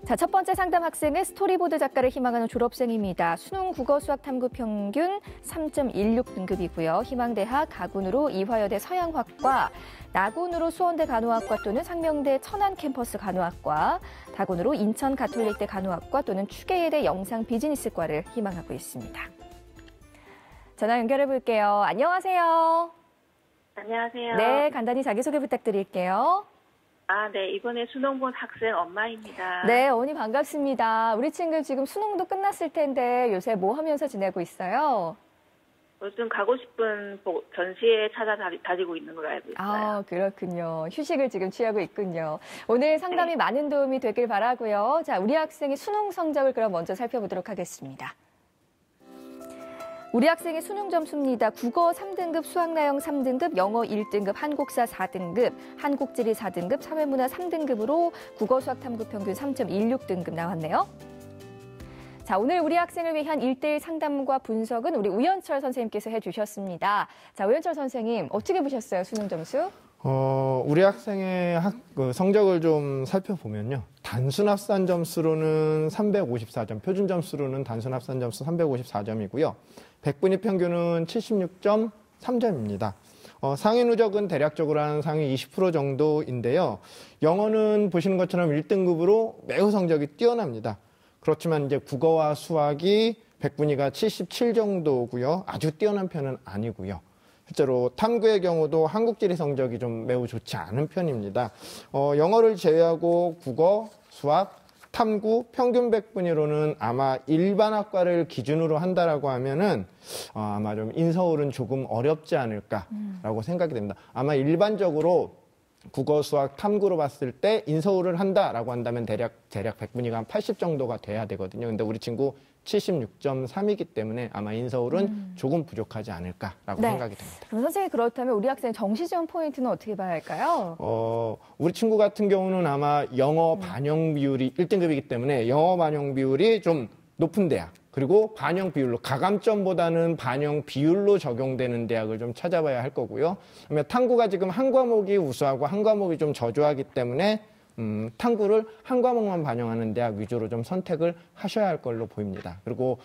자, 첫 번째 상담 학생은 스토리보드 작가를 희망하는 졸업생입니다. 수능 국어 수학 탐구 평균 3.16 등급이고요. 희망대학 가군으로 이화여대 서양학과, 나군으로 수원대 간호학과 또는 상명대 천안 캠퍼스 간호학과, 다군으로 인천 가톨릭대 간호학과 또는 추계예대 영상 비즈니스과를 희망하고 있습니다. 전화 연결해 볼게요. 안녕하세요. 안녕하세요. 네, 간단히 자기소개 부탁드릴게요. 네. 이번에 수능 본 학생 엄마입니다. 네, 어머니 반갑습니다. 우리 친구 지금 수능도 끝났을 텐데 요새 뭐 하면서 지내고 있어요? 요즘 가고 싶은 전시회 찾아다니고 있는 걸로 알고 있어요. 그렇군요. 휴식을 지금 취하고 있군요. 오늘 상담이 많은 도움이 되길 바라고요. 자, 우리 학생의 수능 성적을 그럼 먼저 살펴보도록 하겠습니다. 우리 학생의 수능 점수입니다. 국어 3등급, 수학나영 3등급, 영어 1등급, 한국사 4등급, 한국지리 4등급, 사회문화 3등급으로 국어 수학 탐구 평균 3.16등급 나왔네요. 자, 오늘 우리 학생을 위한 1대1 상담과 분석은 우리 우연철 선생님께서 해주셨습니다. 자, 우연철 선생님, 어떻게 보셨어요, 수능 점수? 우리 학생의 성적을 좀 살펴보면요. 단순 합산 점수로는 354점, 표준 점수로는 단순 합산 점수 354점이고요. 100분위 평균은 76.3점입니다. 상위 누적은 대략적으로 한 상위 20% 정도인데요. 영어는 보시는 것처럼 1등급으로 매우 성적이 뛰어납니다. 그렇지만 이제 국어와 수학이 100분위가 77 정도고요. 아주 뛰어난 편은 아니고요. 실제로 탐구의 경우도 한국지리 성적이 좀 매우 좋지 않은 편입니다. 영어를 제외하고 국어, 수학, 탐구, 평균 100분위로는 아마 일반 학과를 기준으로 한다라고 하면은 아마 좀 인서울은 조금 어렵지 않을까라고 생각이 됩니다. 아마 일반적으로 국어, 수학, 탐구로 봤을 때 인서울을 한다라고 한다면 대략 100분위가 한 80 정도가 돼야 되거든요. 근데 우리 친구 76.3이기 때문에 아마 인서울은 조금 부족하지 않을까라고 생각이 됩니다. 그럼 선생님, 그렇다면 우리 학생 정시 지원 포인트는 어떻게 봐야 할까요? 우리 친구 같은 경우는 아마 영어 반영 비율이 1등급이기 때문에 영어 반영 비율이 좀 높은 대학, 그리고 반영 비율로, 가감점보다는 반영 비율로 적용되는 대학을 좀 찾아봐야 할 거고요. 그러면 탐구가 지금 한 과목이 우수하고 한 과목이 좀 저조하기 때문에 탐구를 한 과목만 반영하는 대학 위주로 좀 선택을 하셔야 할 걸로 보입니다. 그리고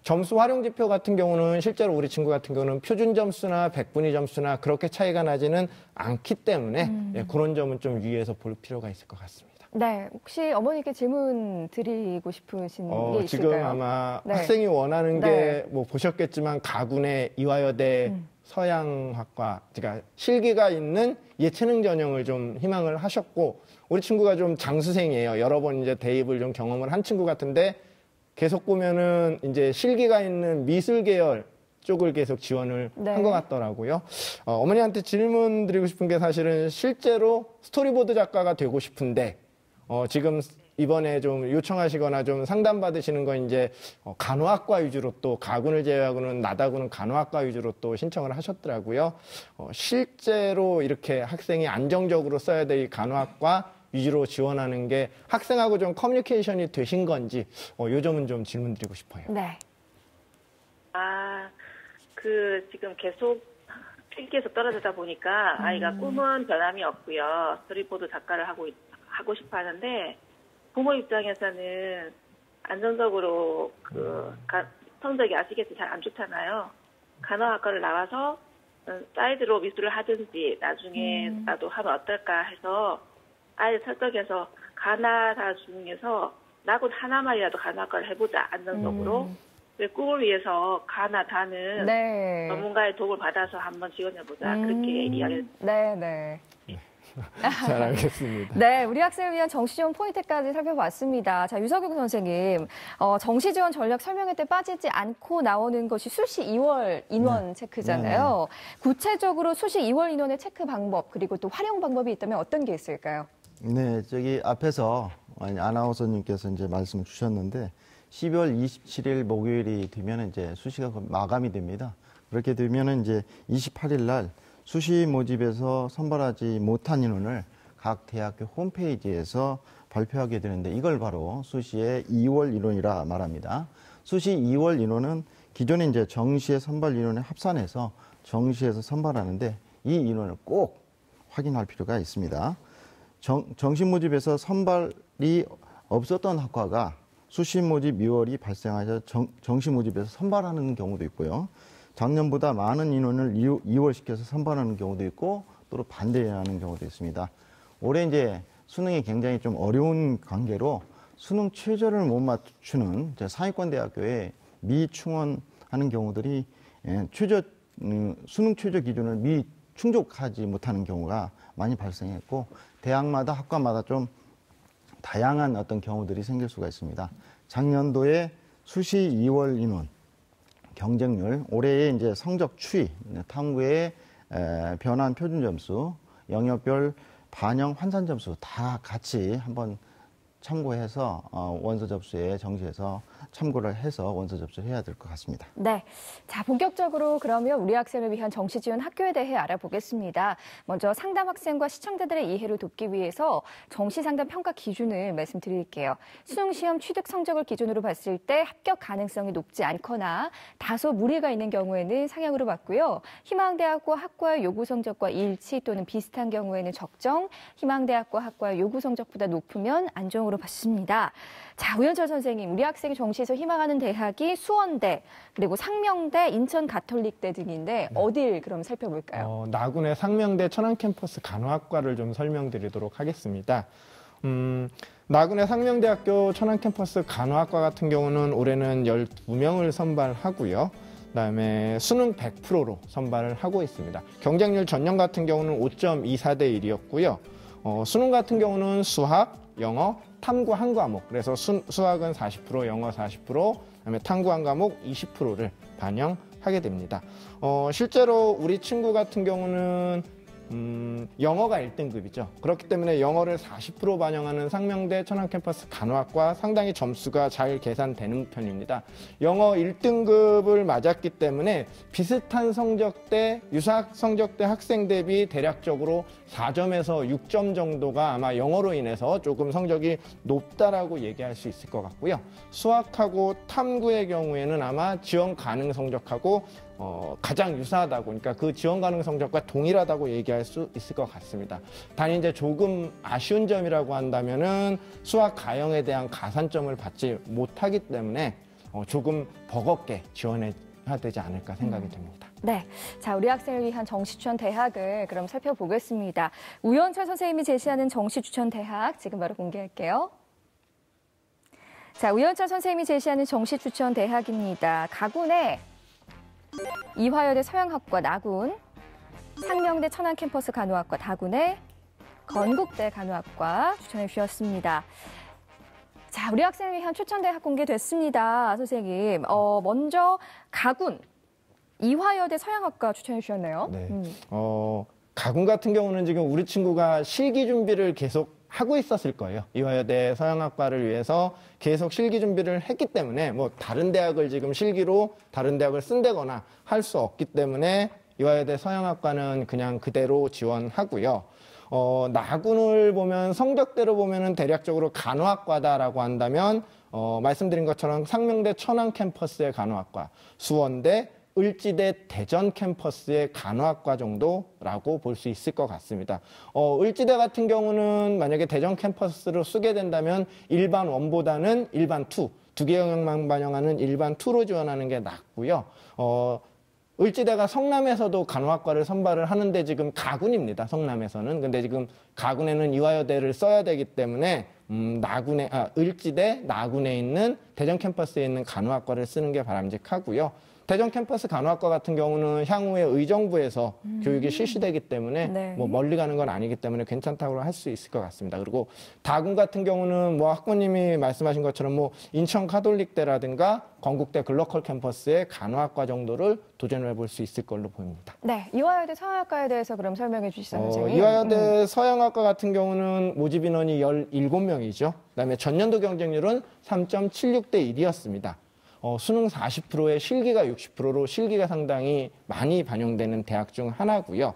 점수 활용 지표 같은 경우는 실제로 우리 친구 같은 경우는 표준 점수나 100분위 점수나 그렇게 차이가 나지는 않기 때문에 그런 점은 좀 유의해서 볼 필요가 있을 것 같습니다. 네, 혹시 어머니께 질문 드리고 싶으신 게 있을까요? 지금 아마 학생이 원하는 게 뭐 보셨겠지만 가군의 이화여대 서양학과, 그러니까 실기가 있는 예체능 전형을 좀 희망을 하셨고, 우리 친구가 좀 장수생이에요. 여러 번 이제 대입을 좀 경험을 한 친구 같은데 계속 보면은 이제 실기가 있는 미술 계열 쪽을 계속 지원을 한 것 같더라고요. 어머니한테 질문 드리고 싶은 게 사실은 실제로 스토리보드 작가가 되고 싶은데 지금 이번에 좀 요청하시거나 좀 상담받으시는 건 이제 간호학과 위주로, 또 가군을 제외하고는 나다군은 간호학과 위주로 또 신청을 하셨더라고요. 실제로 이렇게 학생이 안정적으로 써야 될 간호학과 위주로 지원하는 게 학생하고 좀 커뮤니케이션이 되신 건지 요 점은 좀 질문 드리고 싶어요. 네. 지금 계속 필기에서 떨어지다 보니까 아이가 꿈은 변함이 없고요. 스토리보드 작가를 하고 싶어 하는데, 부모 입장에서는 안정적으로 성적이 아시겠지만 잘 안 좋잖아요. 간호학과를 나와서 사이드로 미술을 하든지 나중에 나도 하면 어떨까 해서 아이를 설득해서 가나다 중에서 나군 하나만이라도 간호학과를 해보자, 안정적으로. 꿈을 위해서 가나다는 전문가의 도움을 받아서 한번 지원해보자, 그렇게 이야기를. 네. 잘 알겠습니다. 네, 우리 학생을 위한 정시 지원 포인트까지 살펴봤습니다. 자, 유석용 선생님, 정시 지원 전략 설명회 때 빠지지 않고 나오는 것이 수시 2월 인원 체크잖아요. 구체적으로 수시 2월 인원의 체크 방법, 그리고 또 활용 방법이 있다면 어떤 게 있을까요? 네, 저기 앞에서 아나운서님께서 이제 말씀을 주셨는데 12월 27일 목요일이 되면 이제 수시가 마감이 됩니다. 그렇게 되면 이제 28일 날 수시 모집에서 선발하지 못한 인원을 각 대학교 홈페이지에서 발표하게 되는데, 이걸 바로 수시의 2월 인원이라 말합니다. 수시 2월 인원은 기존에 이제 정시의 선발 인원에 합산해서 정시에서 선발하는데, 이 인원을 꼭 확인할 필요가 있습니다. 정시 모집에서 선발이 없었던 학과가 수시 모집 2월이 발생하자 정시 모집에서 선발하는 경우도 있고요. 작년보다 많은 인원을 2월시켜서 선발하는 경우도 있고 또 반대하는 경우도 있습니다. 올해 이제 수능이 굉장히 좀 어려운 관계로 수능 최저를 못 맞추는 상위권 대학교에 미충원하는 경우들이 수능 최저 기준을 미충족하지 못하는 경우가 많이 발생했고 대학마다 학과마다 좀 다양한 어떤 경우들이 생길 수가 있습니다. 작년도에 수시 2월 인원 경쟁률, 올해의 이제 성적 추이, 탐구의 변환 표준 점수, 영역별 반영 환산 점수 다 같이 한번 참고해서 원서 접수에 정시해서 참고를 해서 원서 접수를 해야 될 것 같습니다. 네, 자 본격적으로 그러면 우리 학생을 위한 정시 지원 학교에 대해 알아보겠습니다. 먼저 상담 학생과 시청자들의 이해를 돕기 위해서 정시 상담 평가 기준을 말씀드릴게요. 수능 시험 취득 성적을 기준으로 봤을 때 합격 가능성이 높지 않거나 다소 무리가 있는 경우에는 상향으로 봤고요. 희망대학과 학과의 요구 성적과 일치 또는 비슷한 경우에는 적정, 희망대학과 학과의 요구 성적보다 높으면 안정으로 봤습니다. 자, 우현철 선생님, 우리 학생이 정시에서 희망하는 대학이 수원대, 그리고 상명대, 인천가톨릭대 등인데 어딜 그럼 살펴볼까요? 나군의 상명대 천안캠퍼스 간호학과를 좀 설명드리도록 하겠습니다. 나군의 상명대학교 천안캠퍼스 간호학과 같은 경우는 올해는 12명을 선발하고요. 그다음에 수능 100%로 선발을 하고 있습니다. 경쟁률 전년 같은 경우는 5.24대 1이었고요. 수능 같은 경우는 수학, 영어, 탐구 한 과목, 그래서 수학은 40%, 영어 40%, 그다음에 탐구 한 과목 20%를 반영하게 됩니다. 실제로 우리 친구 같은 경우는 영어가 1등급이죠. 그렇기 때문에 영어를 40% 반영하는 상명대 천안캠퍼스 간호학과 상당히 점수가 잘 계산되는 편입니다. 영어 1등급을 맞았기 때문에 비슷한 성적대, 유사학 성적대 학생 대비 대략적으로 4점에서 6점 정도가 아마 영어로 인해서 조금 성적이 높다라고 얘기할 수 있을 것 같고요. 수학하고 탐구의 경우에는 아마 지원 가능 성적하고 가장 유사하다고, 그러니까 그 지원 가능 성적과 동일하다고 얘기할 수 있을 것 같습니다. 단 이제 조금 아쉬운 점이라고 한다면은 수학 가형에 대한 가산점을 받지 못하기 때문에 조금 버겁게 지원해야 되지 않을까 생각이 듭니다. 네, 자 우리 학생을 위한 정시 추천 대학을 그럼 살펴보겠습니다. 우현철 선생님이 제시하는 정시 추천 대학 지금 바로 공개할게요. 자, 우현철 선생님이 제시하는 정시 추천 대학입니다. 가군의 이화여대 서양학과 나군, 상명대 천안캠퍼스 간호학과 다군의 건국대 간호학과 추천해 주셨습니다. 자, 우리 학생을 위한 추천대학 공개됐습니다. 선생님, 먼저 가군, 이화여대 서양학과 추천해 주셨네요. 네. 가군 같은 경우는 지금 우리 친구가 실기 준비를 계속 하고 있었을 거예요. 이화여대 서양학과를 위해서 계속 실기 준비를 했기 때문에 뭐 다른 대학을 지금 실기로 다른 대학을 쓴다거나 할 수 없기 때문에 이화여대 서양학과는 그냥 그대로 지원하고요. 나군을 보면 성적대로 보면은 대략적으로 간호학과다라고 한다면 말씀드린 것처럼 상명대 천안 캠퍼스의 간호학과, 수원대 을지대 대전 캠퍼스의 간호학과 정도라고 볼 수 있을 것 같습니다. 을지대 같은 경우는 만약에 대전 캠퍼스로 쓰게 된다면 일반 1보다는 일반 2, 두 개 영역만 반영하는 일반 2로 지원하는 게 낫고요. 을지대가 성남에서도 간호학과를 선발을 하는데 지금 가군입니다. 성남에서는. 근데 지금 가군에는 이화여대를 써야 되기 때문에 을지대 나군에 있는 대전 캠퍼스에 있는 간호학과를 쓰는 게 바람직하고요. 대전 캠퍼스 간호학과 같은 경우는 향후에 의정부에서 교육이 실시되기 때문에 네. 뭐 멀리 가는 건 아니기 때문에 괜찮다고 할 수 있을 것 같습니다. 그리고 다군 같은 경우는 뭐 학부님이 말씀하신 것처럼 뭐 인천 가톨릭대라든가 건국대 글로컬 캠퍼스의 간호학과 정도를 도전을 해볼 수 있을 걸로 보입니다. 네, 이화여대 서양학과에 대해서 그럼 설명해 주시죠, 선생님. 이화여대 서양학과 같은 경우는 모집 인원이 17명이죠. 그다음에 전년도 경쟁률은 3.76대 1이었습니다. 수능 40%에 실기가 60%로 실기가 상당히 많이 반영되는 대학 중 하나고요.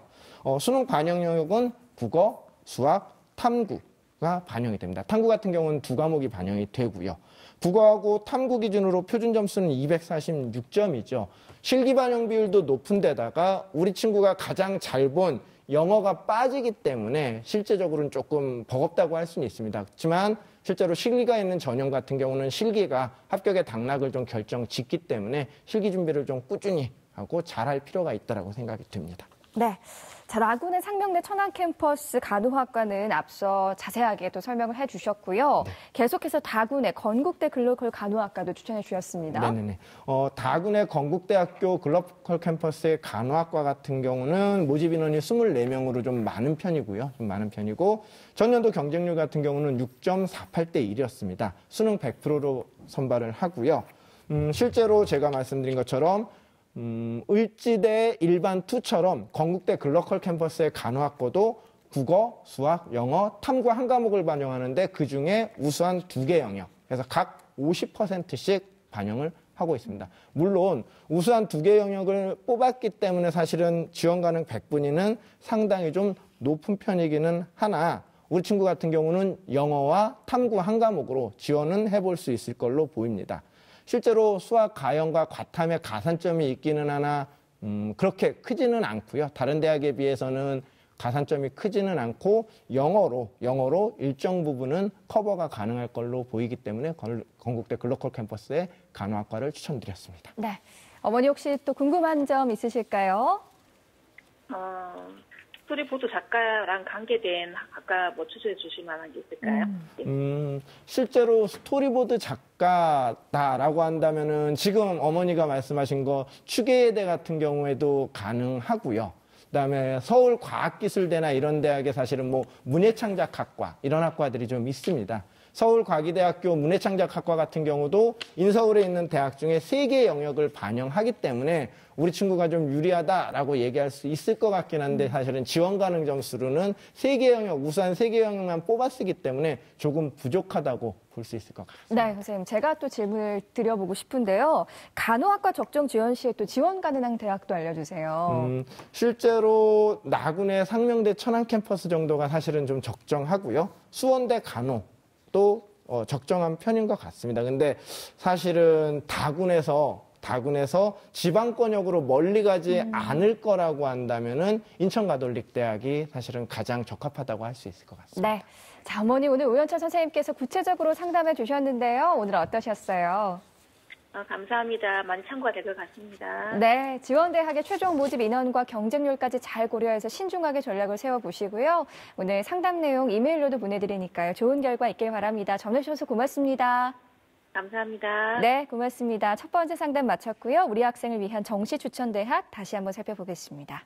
수능 반영 영역은 국어, 수학, 탐구가 반영이 됩니다. 탐구 같은 경우는 2과목이 반영이 되고요. 국어하고 탐구 기준으로 표준 점수는 246점이죠. 실기 반영 비율도 높은 데다가 우리 친구가 가장 잘 본 영어가 빠지기 때문에 실제적으로는 조금 버겁다고 할 수는 있습니다. 그렇지만 실제로 실기가 있는 전형 같은 경우는 실기가 합격의 당락을 좀 결정 짓기 때문에 실기 준비를 좀 꾸준히 하고 잘할 필요가 있다고 생각이 듭니다. 네. 자, 나군의 상명대 천안 캠퍼스 간호학과는 앞서 자세하게 또 설명을 해주셨고요. 네. 계속해서 다군의 건국대 글로컬 간호학과도 추천해 주셨습니다. 네네네. 다군의 건국대학교 글로컬 캠퍼스의 간호학과 같은 경우는 모집 인원이 24명으로 좀 많은 편이고요. 좀 많은 편이고 전년도 경쟁률 같은 경우는 6.48대 1이었습니다. 수능 100%로 선발을 하고요. 실제로 제가 말씀드린 것처럼 을지대 일반 2처럼 건국대 글로컬 캠퍼스의 간호학과도 국어, 수학, 영어, 탐구 한 과목을 반영하는데 그중에 우수한 2개 영역, 그래서 각 50%씩 반영을 하고 있습니다. 물론 우수한 2개 영역을 뽑았기 때문에 사실은 지원 가능 100분위는 상당히 좀 높은 편이기는 하나 우리 친구 같은 경우는 영어와 탐구 한 과목으로 지원은 해볼 수 있을 걸로 보입니다. 실제로 수학 가형과 과탐에 가산점이 있기는 하나 그렇게 크지는 않고요. 다른 대학에 비해서는 가산점이 크지는 않고 영어로 일정 부분은 커버가 가능할 걸로 보이기 때문에 건국대 글로컬 캠퍼스의 간호학과를 추천드렸습니다. 네. 어머니 혹시 또 궁금한 점 있으실까요? 스토리보드 작가랑 관계된 학과 뭐 추천해 주실 만한 게 있을까요? 실제로 스토리보드 작가다라고 한다면은 지금 어머니가 말씀하신 거 추계대 같은 경우에도 가능하고요. 그다음에 서울과학기술대나 이런 대학에 사실은 뭐 문예창작학과 이런 학과들이 좀 있습니다. 서울과기대학교 문예창작학과 같은 경우도 인서울에 있는 대학 중에 3개의 영역을 반영하기 때문에 우리 친구가 좀 유리하다라고 얘기할 수 있을 것 같긴 한데 사실은 지원 가능 점수로는 3개 영역, 우수한 3개 영역만 뽑았기 때문에 조금 부족하다고 볼 수 있을 것 같습니다. 네, 선생님. 제가 또 질문을 드려보고 싶은데요. 간호학과 적정 지원 시에 또 지원 가능한 대학도 알려주세요. 실제로 나군의 상명대 천안 캠퍼스 정도가 사실은 좀 적정하고요. 수원대 간호 또 적정한 편인 것 같습니다. 근데 사실은 다군에서 지방권역으로 멀리 가지 않을 거라고 한다면은 인천가톨릭대학이 사실은 가장 적합하다고 할 수 있을 것 같습니다. 네. 자, 어머니 오늘 오연철 선생님께서 구체적으로 상담해 주셨는데요. 오늘 어떠셨어요? 감사합니다. 많이 참고가 될 것 같습니다. 네, 지원대학의 최종 모집 인원과 경쟁률까지 잘 고려해서 신중하게 전략을 세워보시고요. 오늘 상담 내용 이메일로도 보내드리니까요. 좋은 결과 있길 바랍니다. 전해주셔서 고맙습니다. 감사합니다. 네, 고맙습니다. 첫 번째 상담 마쳤고요. 우리 학생을 위한 정시 추천대학 다시 한번 살펴보겠습니다.